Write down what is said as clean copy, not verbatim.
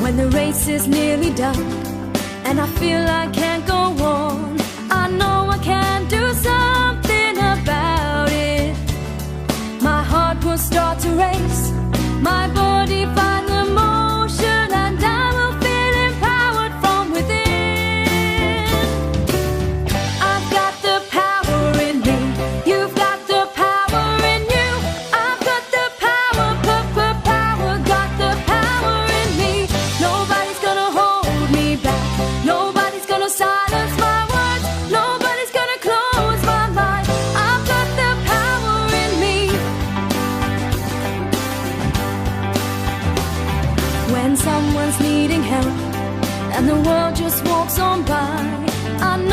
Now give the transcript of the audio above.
When the race is nearly done and I feel I can't go on, I know I can do something about it. My heart will start to race, my body find the motion, and I will feel empowered from within. I've got the power in me, you've got the power in you. I've got the power, power, got the power in me. Nobody's gonna hold me back, nobody's gonna silence my words, nobody's gonna close my mind. I've got the power in me. When someone's needing help and the world just walks on by, I know